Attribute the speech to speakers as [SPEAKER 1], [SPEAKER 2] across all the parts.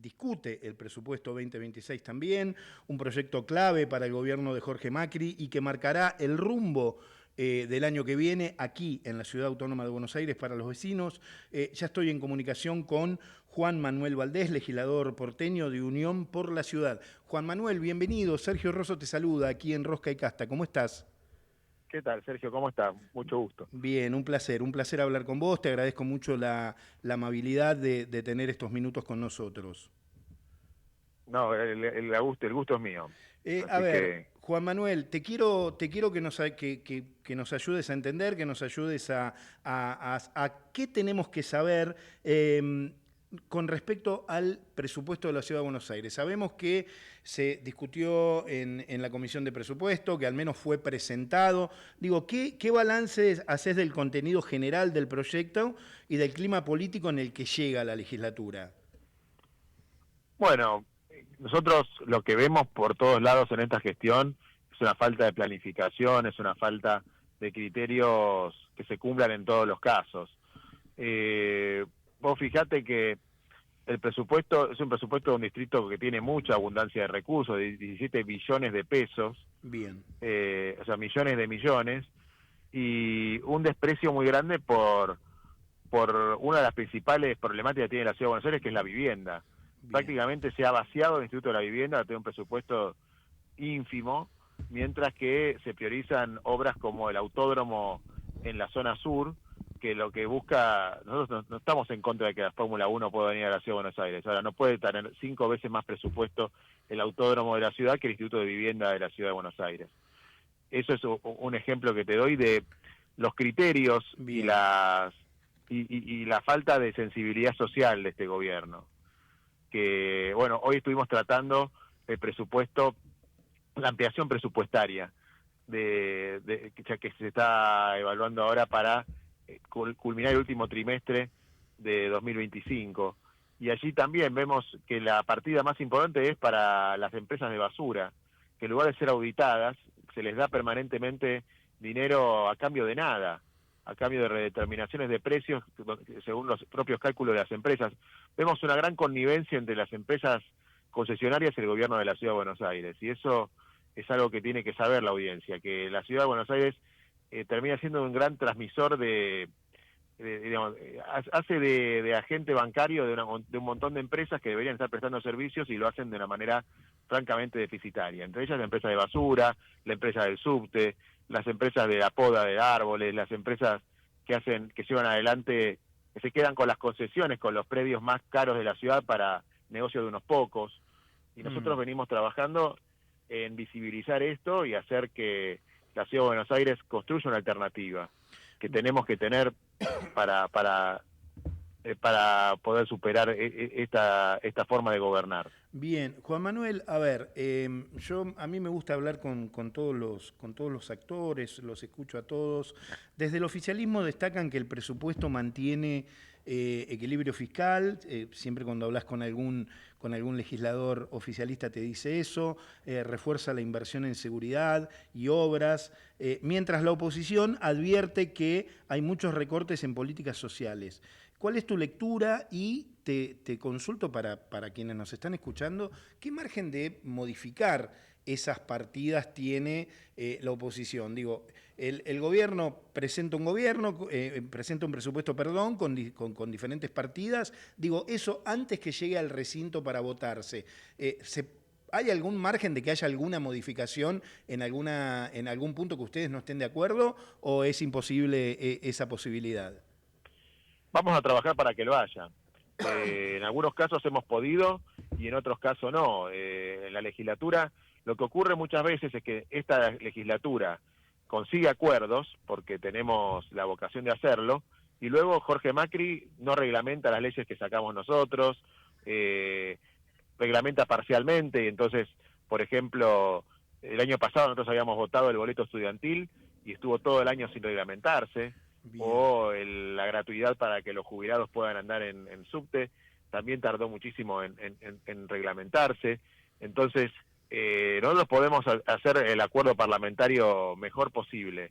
[SPEAKER 1] discute el presupuesto 2026 también, un proyecto clave para el gobierno de Jorge Macri y que marcará el rumbo del año que viene aquí en la Ciudad Autónoma de Buenos Aires para los vecinos. Ya estoy en comunicación con Juan Manuel Valdés, legislador porteño de Unión por la Ciudad. Juan Manuel, bienvenido. Sergio Rosso te saluda aquí en Rosca y Casta. ¿Cómo estás?
[SPEAKER 2] ¿Qué tal, Sergio? ¿Cómo estás? Mucho gusto.
[SPEAKER 1] Bien, un placer hablar con vos. Te agradezco mucho la amabilidad de tener estos minutos con nosotros.
[SPEAKER 2] No, el gusto es mío.
[SPEAKER 1] A
[SPEAKER 2] Así
[SPEAKER 1] ver,
[SPEAKER 2] que,
[SPEAKER 1] Juan Manuel, te quiero que nos ayudes a entender, que nos ayudes a qué tenemos que saber con respecto al presupuesto de la Ciudad de Buenos Aires. Sabemos que se discutió en la Comisión de Presupuesto, que al menos fue presentado. Digo, ¿qué balance haces del contenido general del proyecto y del clima político en el que llega la legislatura?
[SPEAKER 2] bueno, nosotros lo que vemos por todos lados en esta gestión es una falta de planificación, es una falta de criterios que se cumplan en todos los casos. Vos fijate que el presupuesto es un presupuesto de un distrito que tiene mucha abundancia de recursos, de 17 billones de pesos,
[SPEAKER 1] Bien,
[SPEAKER 2] o sea, millones de millones, y un desprecio muy grande por una de las principales problemáticas que tiene la Ciudad de Buenos Aires, que es la vivienda.
[SPEAKER 1] bien.
[SPEAKER 2] Prácticamente se ha vaciado el Instituto de la Vivienda, tiene un presupuesto ínfimo, mientras que se priorizan obras como el autódromo en la zona sur, que lo que busca, nosotros no estamos en contra de que la Fórmula 1 pueda venir a la Ciudad de Buenos Aires. Ahora, no puede tener 5 veces más presupuesto el autódromo de la ciudad que el Instituto de Vivienda de la Ciudad de Buenos Aires. Eso es un ejemplo que te doy de los criterios y
[SPEAKER 1] Bien.
[SPEAKER 2] y la falta de sensibilidad social de este gobierno. Que, bueno, hoy estuvimos tratando el presupuesto, la ampliación presupuestaria ya que se está evaluando ahora para culminar el último trimestre de 2025. Y allí también vemos que la partida más importante es para las empresas de basura, que en lugar de ser auditadas, se les da permanentemente dinero a cambio de nada, a cambio de redeterminaciones de precios según los propios cálculos de las empresas. Vemos una gran connivencia entre las empresas concesionarias y el gobierno de la Ciudad de Buenos Aires, y eso es algo que tiene que saber la audiencia, que la Ciudad de Buenos Aires termina siendo un gran transmisor digamos, hace de agente bancario de un montón de empresas que deberían estar prestando servicios y lo hacen de una manera francamente deficitaria. Entre ellas la empresa de basura, la empresa del subte, las empresas de la poda de árboles, las empresas que llevan adelante, que se quedan con las concesiones, con los predios más caros de la ciudad para negocio de unos pocos. Y nosotros
[SPEAKER 1] Mm.
[SPEAKER 2] venimos trabajando en visibilizar esto y hacer que la Ciudad de Buenos Aires construya una alternativa que tenemos que tener para poder superar esta forma de gobernar.
[SPEAKER 1] Bien, Juan Manuel, a ver, a mí me gusta hablar con todos los actores, los escucho a todos. Desde el oficialismo destacan que el presupuesto mantiene equilibrio fiscal, siempre cuando hablas con algún legislador oficialista te dice eso, refuerza la inversión en seguridad y obras, mientras la oposición advierte que hay muchos recortes en políticas sociales. ¿Cuál es tu lectura? Y te consulto para quienes nos están escuchando, ¿qué margen de modificar esas partidas tiene la oposición? Digo, el gobierno presenta presenta un presupuesto, perdón, con diferentes partidas. Digo, eso antes que llegue al recinto para votarse. ¿Hay algún margen de que haya alguna modificación en algún punto que ustedes no estén de acuerdo o es imposible esa posibilidad?
[SPEAKER 2] Vamos a trabajar para que lo haya. En algunos casos hemos podido y en otros casos no. En la legislatura lo que ocurre muchas veces es que esta legislatura consigue acuerdos porque tenemos la vocación de hacerlo y luego Jorge Macri no reglamenta las leyes que sacamos nosotros, reglamenta parcialmente y entonces, por ejemplo, el año pasado nosotros habíamos votado el boleto estudiantil y estuvo todo el año sin reglamentarse,
[SPEAKER 1] Bien.
[SPEAKER 2] o la gratuidad para que los jubilados puedan andar en subte, también tardó muchísimo en reglamentarse. Entonces, nosotros podemos hacer el acuerdo parlamentario mejor posible.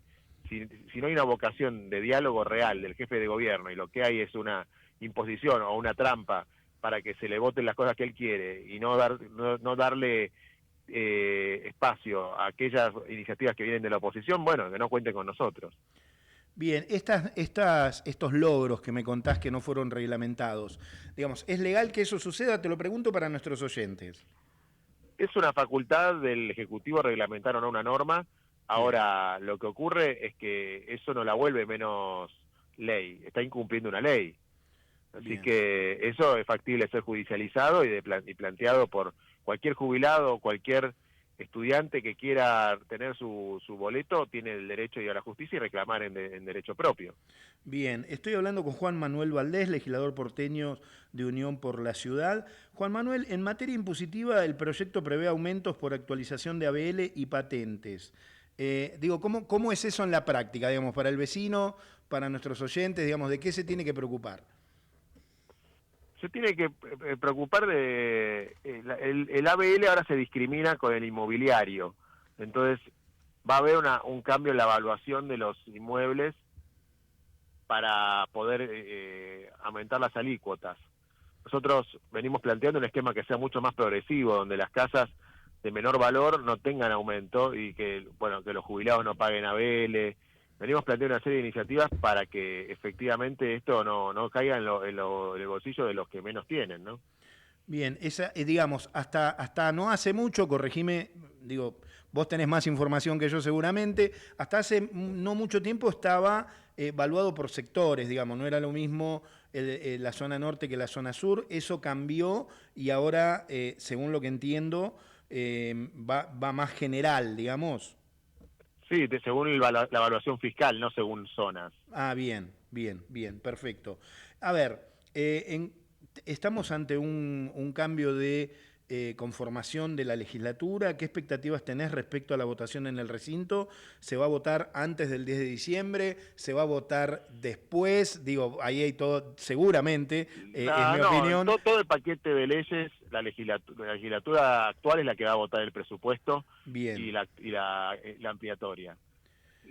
[SPEAKER 2] Si no hay una vocación de diálogo real del jefe de gobierno y lo que hay es una imposición o una trampa para que se le voten las cosas que él quiere y no darle espacio a aquellas iniciativas que vienen de la oposición, bueno, que no cuenten con nosotros.
[SPEAKER 1] Bien, estos logros que me contás que no fueron reglamentados, digamos, ¿es legal que eso suceda? Te lo pregunto para nuestros oyentes.
[SPEAKER 2] Es una facultad del Ejecutivo reglamentar o no una norma.
[SPEAKER 1] Bien,
[SPEAKER 2] Ahora, lo que ocurre es que eso no la vuelve menos ley, está incumpliendo una ley. Así
[SPEAKER 1] bien.
[SPEAKER 2] que eso es factible ser judicializado y planteado por cualquier jubilado o cualquier estudiante que quiera tener su boleto, tiene el derecho de ir a la justicia y reclamar en derecho propio.
[SPEAKER 1] Bien, estoy hablando con Juan Manuel Valdés, legislador porteño de Unión por la Ciudad. Juan Manuel, en materia impositiva, el proyecto prevé aumentos por actualización de ABL y patentes. Digo, ¿cómo es eso en la práctica, digamos, para el vecino, para nuestros oyentes, digamos, de qué se tiene que preocupar?
[SPEAKER 2] Se tiene que preocupar de... el ABL ahora se discrimina con el inmobiliario, entonces va a haber un cambio en la evaluación de los inmuebles para poder aumentar las alícuotas. Nosotros venimos planteando un esquema que sea mucho más progresivo, donde las casas de menor valor no tengan aumento y que, bueno, que los jubilados no paguen ABL. Venimos planteando una serie de iniciativas para que efectivamente esto no caiga en el bolsillo de los que menos tienen, ¿no?
[SPEAKER 1] Bien, digamos, hasta no hace mucho, corregime, digo, vos tenés más información que yo seguramente, hasta hace no mucho tiempo estaba evaluado por sectores, digamos, no era lo mismo la zona norte que la zona sur, eso cambió y ahora, según lo que entiendo, va más general, digamos.
[SPEAKER 2] Sí, según la evaluación fiscal, no según zonas.
[SPEAKER 1] Ah, bien, bien, bien, perfecto. A ver, estamos ante un cambio de conformación de la legislatura. ¿Qué expectativas tenés respecto a la votación en el recinto? ¿Se va a votar antes del 10 de diciembre? ¿Se va a votar después? Digo, ahí hay todo, seguramente, es mi
[SPEAKER 2] No,
[SPEAKER 1] opinión.
[SPEAKER 2] todo el paquete de leyes, la legislatura actual es la que va a votar el presupuesto
[SPEAKER 1] Bien,
[SPEAKER 2] y la ampliatoria.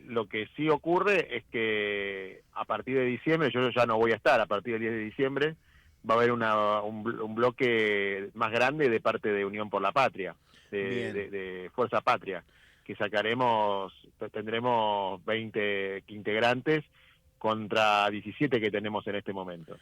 [SPEAKER 2] Lo que sí ocurre es que a partir de diciembre, yo ya no voy a estar, a partir del 10 de diciembre va a haber un bloque más grande de parte de Unión por la Patria,
[SPEAKER 1] bien.
[SPEAKER 2] de Fuerza Patria, que tendremos 20 integrantes contra 17 que tenemos en este momento.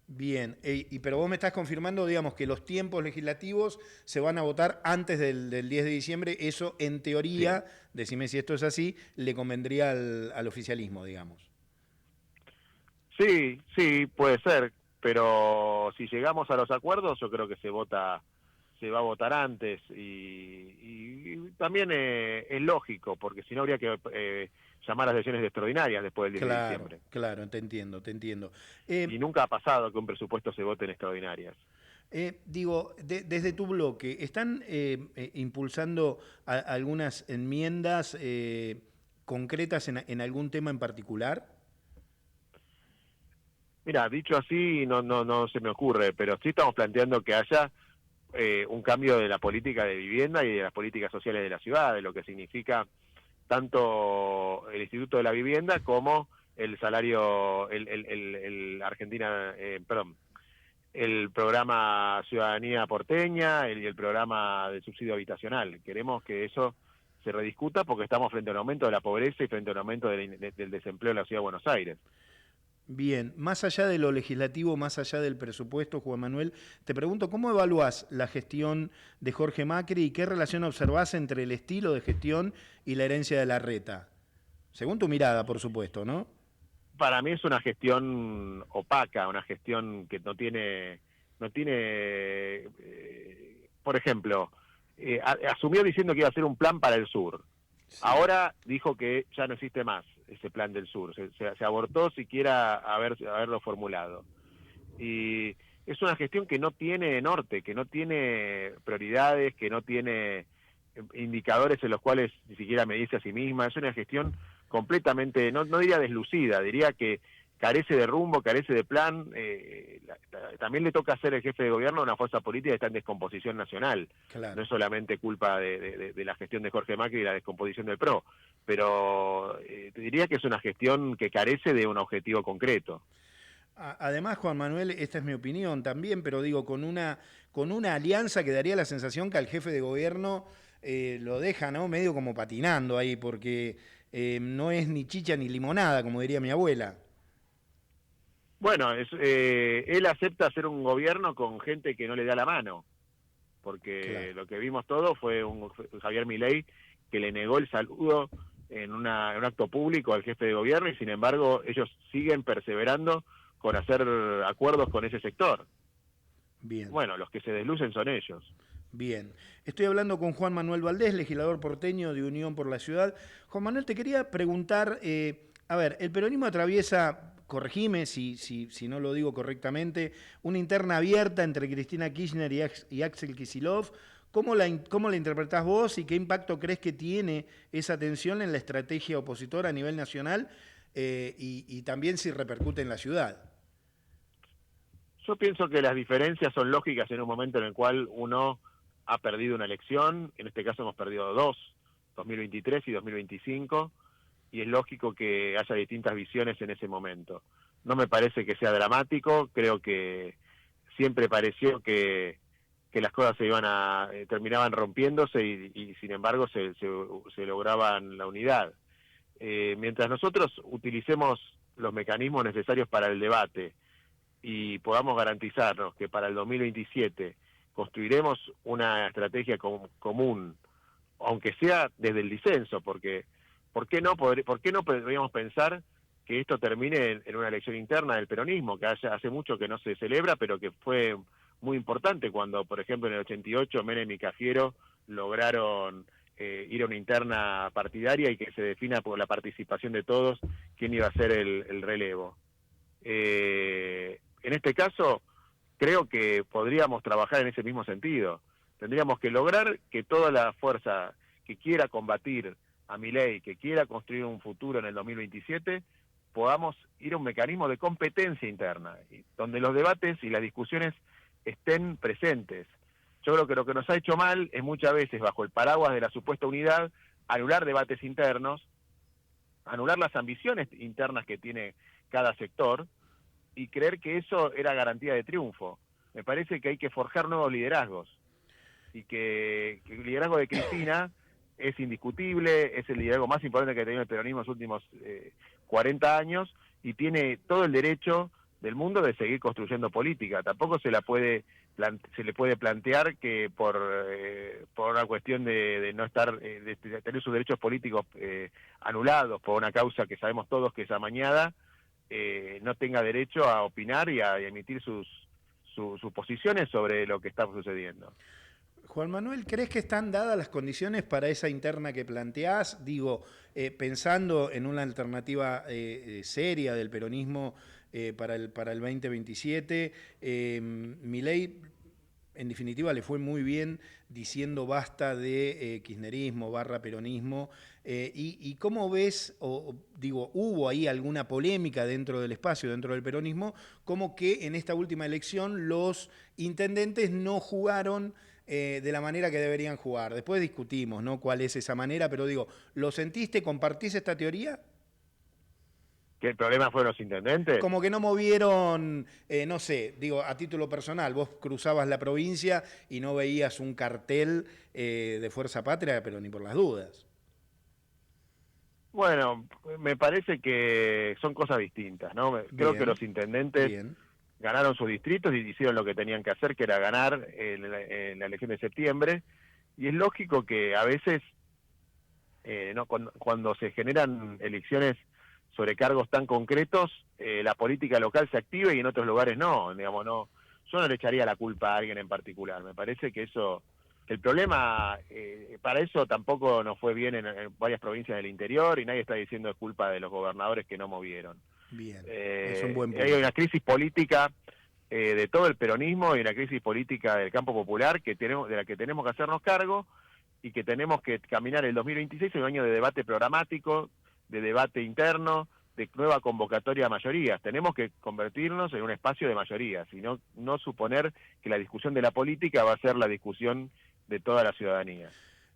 [SPEAKER 1] Bien, pero vos me estás confirmando, digamos, que los tiempos legislativos se van a votar antes del 10 de diciembre. Eso, en
[SPEAKER 2] Sí.
[SPEAKER 1] teoría, decime si esto es así, le convendría al oficialismo, digamos.
[SPEAKER 2] Sí, sí, puede ser, pero si llegamos a los acuerdos, yo creo que se va a votar antes y también es lógico, porque si no habría que llamar a sesiones extraordinarias después del 10 de
[SPEAKER 1] Claro,
[SPEAKER 2] diciembre.
[SPEAKER 1] claro, te entiendo, te entiendo.
[SPEAKER 2] Y nunca ha pasado que un presupuesto se vote en extraordinarias.
[SPEAKER 1] Digo, desde tu bloque, ¿están impulsando algunas enmiendas concretas en algún tema en particular?
[SPEAKER 2] Mira, dicho así, no se me ocurre, pero sí estamos planteando que haya un cambio de la política de vivienda y de las políticas sociales de la ciudad, de lo que significa tanto el Instituto de la Vivienda como el salario, el Argentina, perdón, el programa Ciudadanía Porteña y el programa del subsidio habitacional. Queremos que eso se rediscuta porque estamos frente a un aumento de la pobreza y frente a un aumento del desempleo en la ciudad de Buenos Aires.
[SPEAKER 1] Bien, más allá de lo legislativo, más allá del presupuesto, Juan Manuel, te pregunto, ¿cómo evaluás la gestión de Jorge Macri y qué relación observás entre el estilo de gestión y la herencia de Larreta? Según tu mirada, por supuesto, ¿no?
[SPEAKER 2] Para mí es una gestión opaca, una gestión que por ejemplo, asumió diciendo que iba a hacer un plan para el sur.
[SPEAKER 1] Sí.
[SPEAKER 2] Ahora dijo que ya no existe más ese plan del sur, se abortó siquiera haberlo formulado. Y es una gestión que no tiene norte, que no tiene prioridades, que no tiene indicadores en los cuales ni siquiera medirse a sí misma. Es una gestión completamente, no diría deslucida, diría que carece de rumbo, carece de plan. También le toca ser el jefe de gobierno a una fuerza política que está en descomposición nacional. No
[SPEAKER 1] Claro.
[SPEAKER 2] es solamente culpa de la gestión de Jorge Macri y la descomposición del PRO, pero te diría que es una gestión que carece de un objetivo concreto.
[SPEAKER 1] Además, Juan Manuel, esta es mi opinión también, pero digo, con una alianza que daría la sensación que al jefe de gobierno lo deja, ¿no? Medio como patinando ahí, porque no es ni chicha ni limonada, como diría mi abuela.
[SPEAKER 2] Bueno, él acepta hacer un gobierno con gente que no le da la mano, porque
[SPEAKER 1] Claro.
[SPEAKER 2] lo que vimos todo fue un Javier Milei que le negó el saludo en un acto público al jefe de gobierno y sin embargo ellos siguen perseverando con hacer acuerdos con ese sector.
[SPEAKER 1] Bien.
[SPEAKER 2] Bueno, los que se deslucen son ellos.
[SPEAKER 1] Bien, estoy hablando con Juan Manuel Valdés, legislador porteño de Unión por la Ciudad. Juan Manuel, te quería preguntar, a ver, el peronismo atraviesa, corregime si no lo digo correctamente, una interna abierta entre Cristina Kirchner y Axel Kicillof. ¿Cómo la interpretás vos y qué impacto crees que tiene esa tensión en la estrategia opositora a nivel nacional y también si repercute en la ciudad?
[SPEAKER 2] Yo pienso que las diferencias son lógicas en un momento en el cual uno ha perdido una elección, en este caso hemos perdido dos, 2023 y 2025, y es lógico que haya distintas visiones en ese momento. No me parece que sea dramático, creo que siempre pareció que las cosas se iban terminaban rompiéndose y sin embargo se lograban la unidad. Mientras nosotros utilicemos los mecanismos necesarios para el debate y podamos garantizarnos que para el 2027 construiremos una estrategia común, aunque sea desde el disenso, porque ¿por qué no podríamos pensar que esto termine en una elección interna del peronismo, que hace mucho que no se celebra, pero que fue muy importante cuando, por ejemplo, en el 88 Menem y Cafiero lograron ir a una interna partidaria y que se defina por la participación de todos quién iba a ser el relevo. En este caso, creo que podríamos trabajar en ese mismo sentido. Tendríamos que lograr que toda la fuerza que quiera combatir a Milei, que quiera construir un futuro en el 2027, podamos ir a un mecanismo de competencia interna, donde los debates y las discusiones estén presentes. Yo creo que lo que nos ha hecho mal es muchas veces, bajo el paraguas de la supuesta unidad, anular debates internos, anular las ambiciones internas que tiene cada sector, y creer que eso era garantía de triunfo. Me parece que hay que forjar nuevos liderazgos y que el liderazgo de Cristina es indiscutible, es el liderazgo más importante que ha tenido el peronismo en los últimos 40 años y tiene todo el derecho del mundo de seguir construyendo política. Tampoco se le puede plantear que por una cuestión de no estar, de tener sus derechos políticos anulados por una causa que sabemos todos que es amañada, no tenga derecho a opinar y a emitir sus posiciones sobre lo que está sucediendo.
[SPEAKER 1] Juan Manuel, ¿crees que están dadas las condiciones para esa interna que planteás? Digo, pensando en una alternativa seria del peronismo para el 2027, Milei en definitiva le fue muy bien diciendo basta de kirchnerismo barra peronismo. Y cómo ves, digo, hubo ahí alguna polémica dentro del espacio, dentro del peronismo, como que en esta última elección los intendentes no jugaron de la manera que deberían jugar. Después discutimos, ¿no?, cuál es esa manera, pero digo, ¿lo sentiste? ¿Compartís esta teoría?
[SPEAKER 2] ¿Que el problema fueron los intendentes?
[SPEAKER 1] Como que no movieron, no sé, digo, a título personal, vos cruzabas la provincia y no veías un cartel de Fuerza Patria, pero ni por las dudas.
[SPEAKER 2] Bueno, me parece que son cosas distintas, ¿no? Creo que
[SPEAKER 1] Bien,
[SPEAKER 2] los intendentes
[SPEAKER 1] bien.
[SPEAKER 2] ganaron sus distritos y hicieron lo que tenían que hacer, que era ganar en la elección de septiembre, y es lógico que a veces no cuando se generan elecciones sobre cargos tan concretos, la política local se activa y en otros lugares no, digamos, no. Yo no le echaría la culpa a alguien en particular. Me parece que que el problema, para eso tampoco nos fue bien en varias provincias del interior y nadie está diciendo es culpa de los gobernadores que no movieron.
[SPEAKER 1] Bien, es un buen
[SPEAKER 2] Hay una
[SPEAKER 1] punto.
[SPEAKER 2] crisis política de todo el peronismo y una crisis política del campo popular de la que tenemos que hacernos cargo y que tenemos que caminar el 2026 en un año de debate programático, de debate interno, de nueva convocatoria a mayorías. Tenemos que convertirnos en un espacio de mayorías y no suponer que la discusión de la política va a ser la discusión de toda la ciudadanía.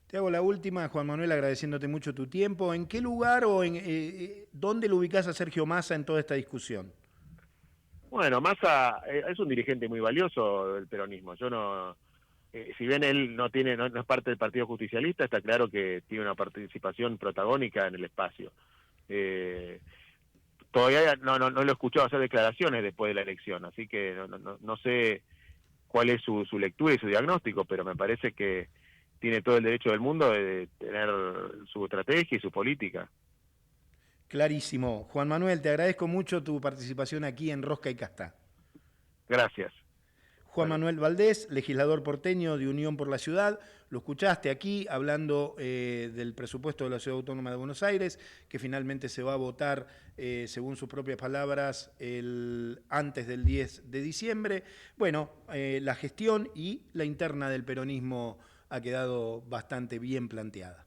[SPEAKER 1] Te hago la última, Juan Manuel, agradeciéndote mucho tu tiempo. ¿En qué lugar o dónde lo ubicás a Sergio Massa en toda esta discusión?
[SPEAKER 2] Bueno, Massa es un dirigente muy valioso del peronismo. Yo no, si bien él no es parte del Partido Justicialista, está claro que tiene una participación protagónica en el espacio. Eh, Todavía no lo he escuchado hacer declaraciones después de la elección, así que no sé cuál es su lectura y su diagnóstico, pero me parece que tiene todo el derecho del mundo de tener su estrategia y su política.
[SPEAKER 1] Clarísimo. Juan Manuel, te agradezco mucho tu participación aquí en Rosca y Castá.
[SPEAKER 2] Gracias.
[SPEAKER 1] Juan Manuel Valdés, legislador porteño de Unión por la Ciudad, lo escuchaste aquí hablando del presupuesto de la Ciudad Autónoma de Buenos Aires, que finalmente se va a votar, según sus propias palabras, antes del 10 de diciembre. Bueno, la gestión y la interna del peronismo ha quedado bastante bien planteada.